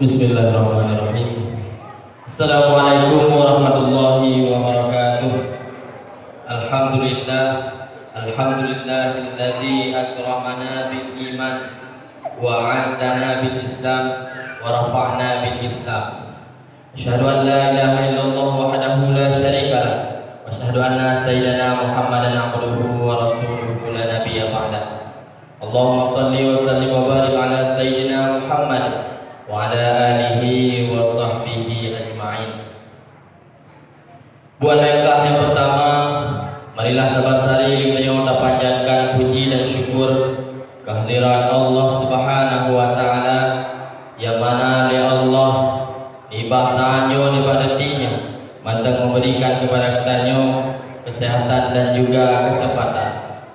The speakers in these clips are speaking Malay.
Bismillahirrahmanirrahim. Assalamualaikum warahmatullahi wabarakatuh. Alhamdulillah, alhamdulillahilladzi akramana bil iman wa 'azzana bil islam wa rafa'na bil islam. Asyhadu an la ilaha illallah wahdahu la syarika lah wa asyhadu anna sayyidana Muhammadan abduhu wa rasuluhu la nabiyya ba'dah. Allahumma shalli wa sallim wa barik ala sayyidina Muhammad wa ala alihi wa sahbihi ajma'in. Buat langkah yang pertama, marilah sahabat sari kita panjatkan puji dan syukur kehadirat Allah Subhanahu wa taala, yang mana dia Allah di bahasanya di detiknya mantang memberikan kepada kitanya kesehatan dan juga kesempatan,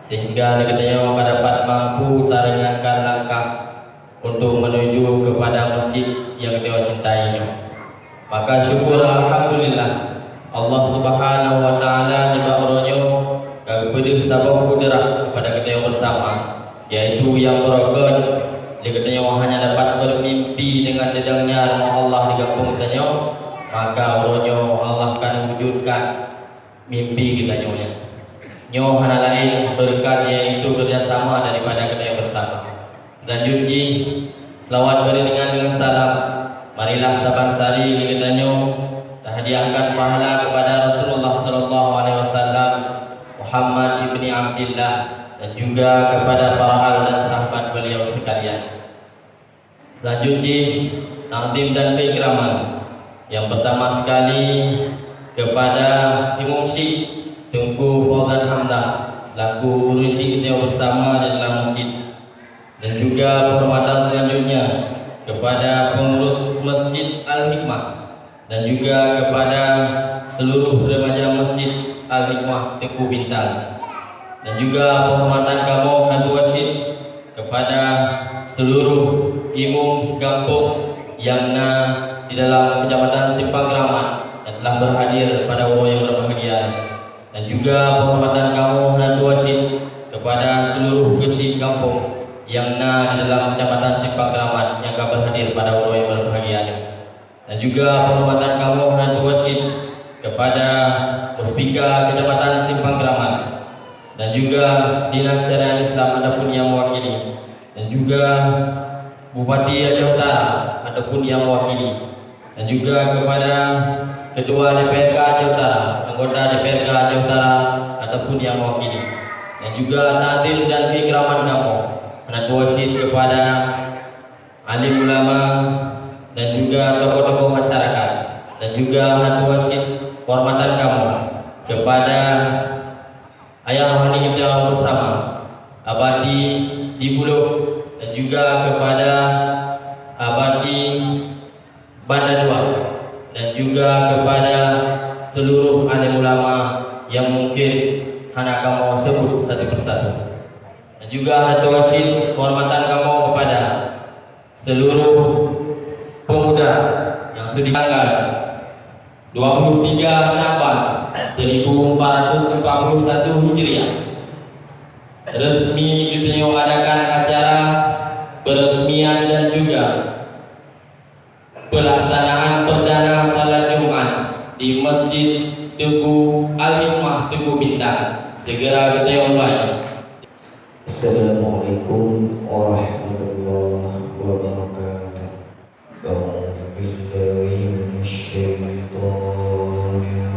sehingga kita dapat mampu taringankan langkah untuk menuju kepada masjid yang dia cintainya. Maka syukur alhamdulillah Allah Subhanahu wa taala nyebabnya kepada sabab kudrah kepada kita yang bersama, yaitu yang berokon dia katanya hanya dapat bermimpi dengan dedangnya rumah Allah di kampung kita, maka Allah akan wujudkan mimpi kita nyo hana lain berkat yaitu kerjasama daripada kita yang bersama. Selanjutnya selawat beriringan dengan salam, marilah saban sari kita hadiahkan pahala kepada Rasulullah sallallahu alaihi wasallam, Muhammad ibni Abdillah, dan juga kepada para al dan sahabat beliau sekalian. Selanjutnya takdim dan keikraman. Yang pertama sekali kepada Imam Syekh Tengku Fauzan Hamdah selaku urusi kita bersama di dalam masjid, dan juga penghormatan selanjutnya kepada pengurus Masjid Al-Hikmah, dan juga kepada seluruh remaja Masjid Al-Hikmah Teku Bintang, dan juga penghormatan kamu Ketua Syed kepada seluruh imam kampung yang di dalam Kecamatan Simpang Ramat yang telah berhadir pada waktu yang berbahagia, dan juga penghormatan kamu Ketua Syed kepada seluruh kecil kampung yang di dalam Kecamatan Simpang Ramat yang akan berhadir pada waktu yang berbahagia, dan juga penghormatan kamu Ketua Syed kepada Muspika Kecamatan Simpang Ramat, dan juga Dinas Syariah Islam adapun yang mewakili, dan juga Bupati Aceh Utara adapun yang mewakili, dan juga kepada Ketua DPRK Aceh Utara, anggota DPRK Aceh Utara ataupun yang mewakili, dan juga takdim dan keikraman kamu Ketua Syed kepada alim ulama dan juga tokoh-tokoh masyarakat, dan juga Ketua Syed hormatan kamu kepada ayah rohani kita bersama Abadi di Buluh, dan juga kepada Abadi Banda Dua, dan juga kepada seluruh alim ulama yang mungkin hanya kamu sebut satu persatu, dan juga Ketua Syed hormatan kamu kepada seluruh pemuda yang sudah tanggal 23 Syaban 1441 Hijriah resmi kita mengadakan acara peresmian dan juga pelaksanaan perdana salat Jumat di Masjid Teguh Al-Hikmah Teguh Bintang. Segera kita mulai. Assalamualaikum warahmatullahi wabarakatuh. A'udzu billahi minasyaitonir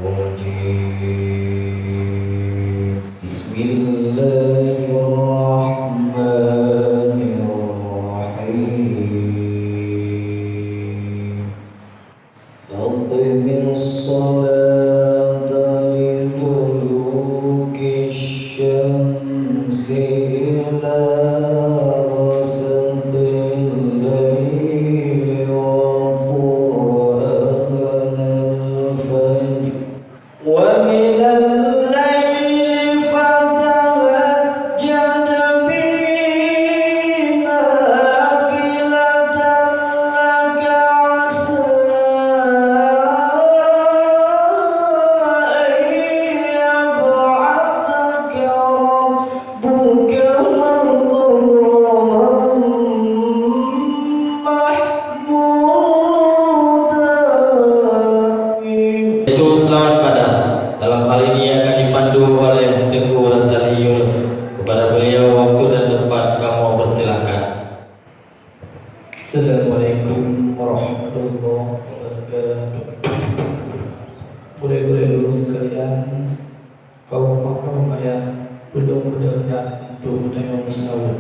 rajim. Bismillahirrahmanirrahim. Aqimis sholata liduluki syamsi ila akan dipandu oleh Tengku Lestari Yunus. Kepada beliau waktu dan tempat kamu persilahkan. Assalamualaikum warahmatullahi wabarakatuh. Boleh-boleh dulu sekalian, kaum ayah belum berdasar untuk menengok sahur.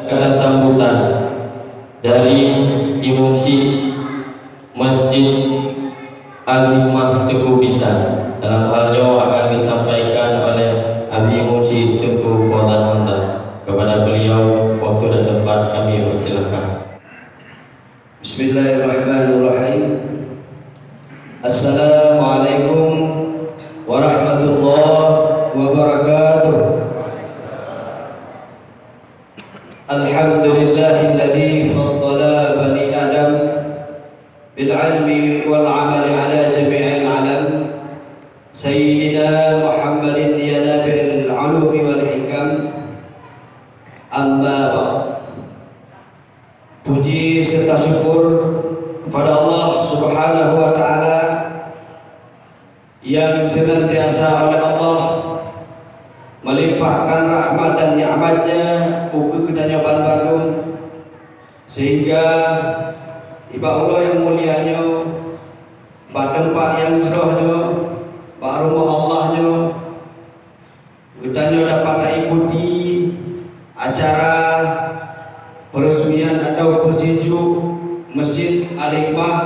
Kata sambutan dari Imam Syekh Masjid Al-Hikmah Teguh Bintan. Dalam halnya akan disampaikan oleh Abi Imam Syekh Teguh Fadal Hamdan. Kepada beliau waktu dan tempat kami persilakan. Bismillahirrahmanirrahim. Assalamualaikum warahmatullahi wabarakatuh. Alhamdulillahilladzi faddala bani Adam bil ilmi wal amali ala jami'il alam. Sayyidina Muhammadin ya nabi'il ulumi wal hikam. Amma ba'd. Puji serta syukur kepada Allah Subhanahu wa taala yang senantiasa oleh Allah melimpahkan rahmat dan nikmatnya uga kedanya Bandung, sehingga iba Allah yang mulianya, pada tempat yang cerahnya, pada rumah Allahnya, kedanya dapat ikuti acara peresmian atau persijuk Masjid Al-Hikmah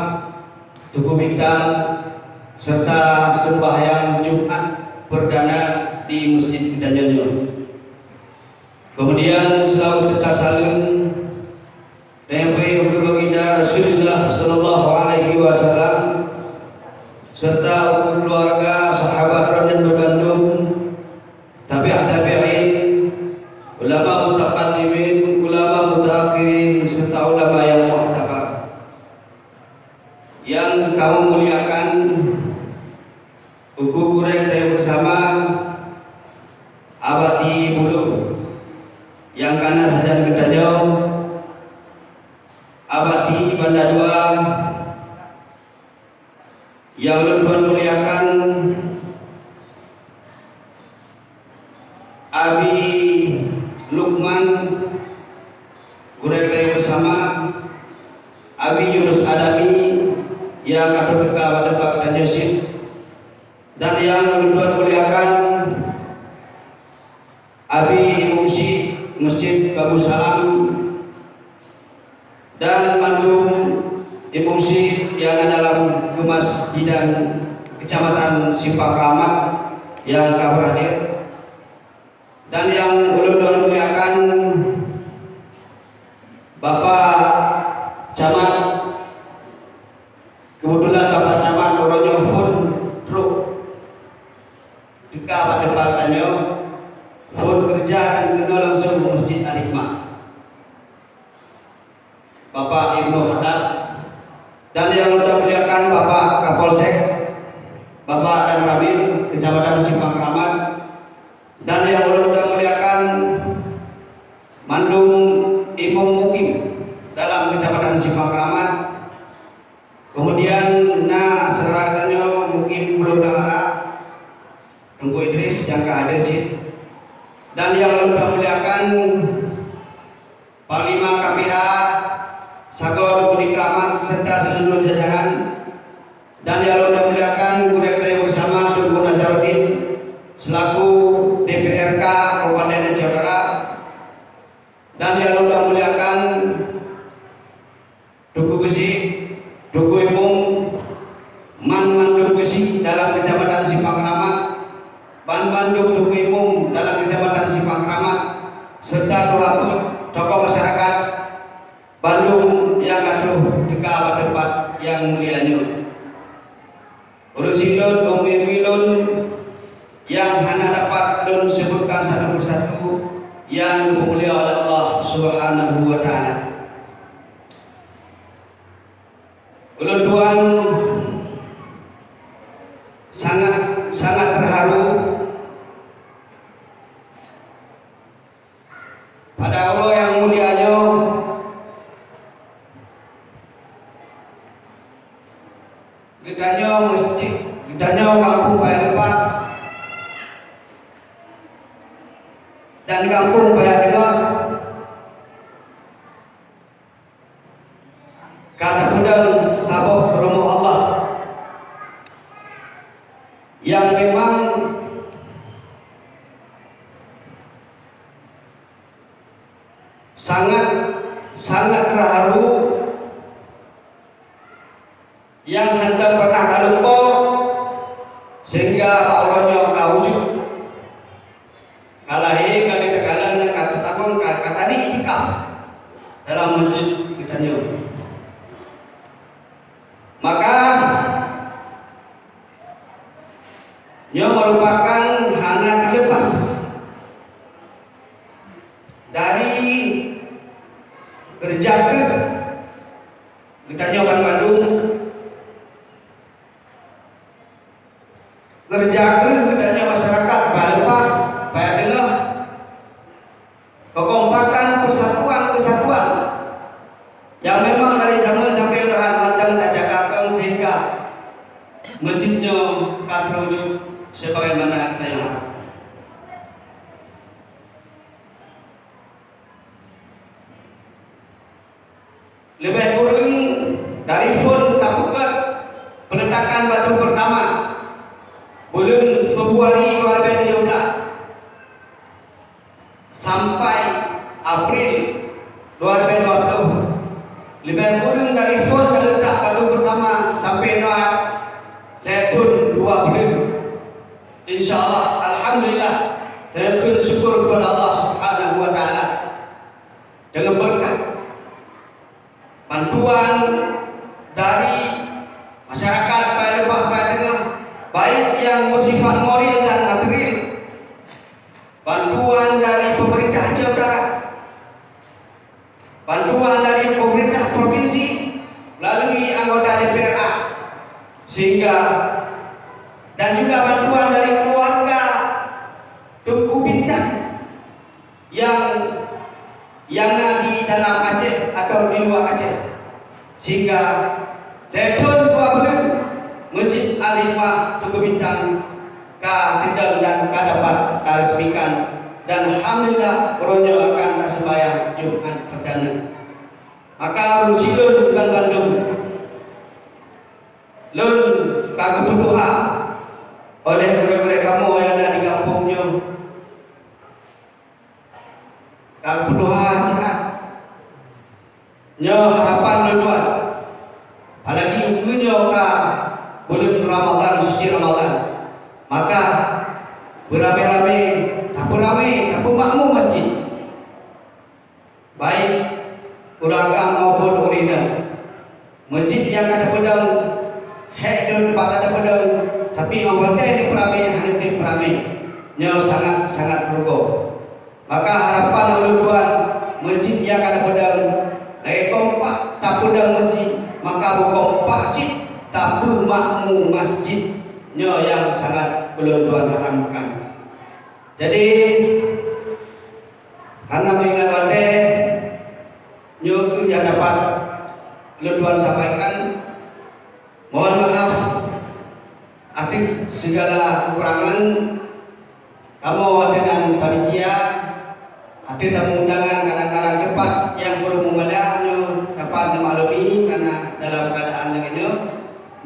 Teguh Bintan serta sembahyang Jumat perdana di Masjid Bintannya. Kemudian selalu serta saling tempe uga baginda Rasulullah sallallahu alaihi wasallam serta uga keluarga sahabat Raden berbandung, tabi'in, ulama mutaqaddimin, ulama mutaakhirin serta ulama yang mu'tabar. Yang kamu muliakan, uga kurang saya bersama abadi bulu yang karena saja bertanya abadi banda dua yang Tuhan muliakan Abi Lukman kurang bersama Abi Yunus Adami yang kata pada Pak dan Yosif, dan yang Tuhan muliakan Abi Imumsi Masjid Babu Salam dan Mandum Imumsi yang dalam Kemasjidan Kecamatan Simpang Kramat yang kabar hadir, dan yang belum Tuhan muliakan Bapak Camat, kebetulan Bapak Camat orangnya full truk dekat pada depannya full kerja dan kena langsung ke Masjid Al-Hikmah. Bapak Ibnu Khattab, dan yang sudah muliakan Bapak Kapolsek, Bapak dan Ramil Kecamatan Simpang Kramat, dan yang sudah yang muliakan Panglima KPA Sagor Budi Kramat serta seluruh jajaran, dan yang muliakan Guru Daya Bersama Tugu Nazarudin selaku DPRK Kabupaten Aceh Utara, dan yang muliakan Tugu Gesi, Tugu Umum Mandum Gesi dalam Kecamatan Simpang Kramat, Bandung Tugu Umum dalam Kecamatan Simpang Kramat, serta tokoh masyarakat Bandung yang katuh deka tempat yang mulianya. Urusilun umilun yang hanya dapat dan sebutkan satu persatu yang dimuliakan oleh Allah Subhanahu wa taala. Ulun Tuhan sangat terharu pada Allah yang mulianya gedanya masjid, gedanya kampung Paya Lepak dan kampung Paya Tengah kata pedang saboh rumah Allah yang memang sangat terharu, yang hendak pernah kalumpo sehingga Allahnya kawujud kalahi kali tekalan yang kata tamang kata ini itikaf dalam masjid kita nyu. Maka ia merupakan hanya terlepas dari kerja kita nyoban Bandung, kerja kerjanya masyarakat Balepah, Paya Tengah, kekompakan kesatuan yang memang dari zaman sampai udahan mandang tak jagakan sehingga masjidnya tak terwujud sebagaimana kita yang harap. Lebih kurang dari fun tapukat peletakan batu pertama bulan Februari 2017 sampai April 2020, lebih kurang dari fun dan letak batu pertama sampai Noah letun 2 bulan. InsyaAllah alhamdulillah dan syukur kepada Allah Subhanahu wa taala dengan berkat bantuan dari masyarakat Paya Lepak Paya Tengah, baik yang bersifat moral dan material, bantuan dari pemerintah Aceh Utara, bantuan dari pemerintah provinsi melalui anggota DPRA, sehingga dan juga bantuan dari keluarga Tunku Bintang yang di dalam Aceh atau di luar Aceh, sehingga letun 2 bulan Masjid Al-Hikmah Tunku Bintang Kendeng dan dapat resmikan, dan alhamdulillah beronyo akan sembahyang Jumat perdana. Maka rusilun dan Bandung lun kagebutuhan oleh guru-guru kamu yang ada di kampungnya, kagebutuhan sehat nyo harapan tuan, apalagi kunyo ka bulan Ramadan, suci Ramadan, maka beramai-ramai, tak makmum masjid, baik uragam maupun urina, masjid yang ada pedang, hek dan tempat ada pedang, tapi orang ini peramai, hanya tim peramai, nyo sangat bergo. Maka harapan oleh Tuhan, masjid yang ada pedang, lagi kompak tak pedang masjid, maka kompak sih tak makmum masjidnya yang sangat belum Tuhan haramkan. Jadi karena mengingat wate nyuguh yang dapat Tuhan sampaikan, mohon maaf atas segala kekurangan kamu dengan panitia ada tamu undangan kadang-kadang cepat yang belum memadaknya dapat dimaklumi karena dalam keadaan dengannya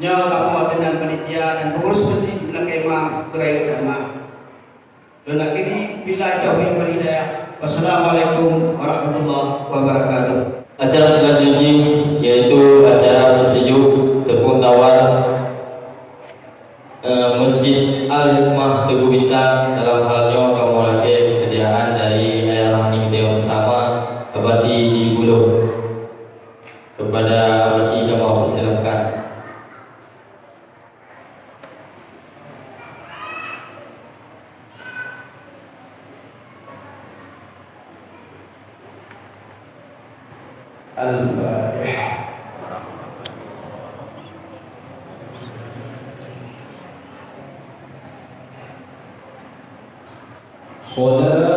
kamu dengan panitia dan pengurus masjid bilang kemah berayu dharma. Dan akhiri bila taufiq wal hidayah. Wassalamualaikum warahmatullahi wabarakatuh. Acara selanjutnya yaitu acara bersejuk tepung tawar Masjid Al-Hikmah Teguh Bintang. Dalam halnya kamu lagi kesediaan dari Ayah Rahmi Dewa bersama Abadi di Buluh. Kepada Abadi kamu persilakan. Al-Fatihah. Salat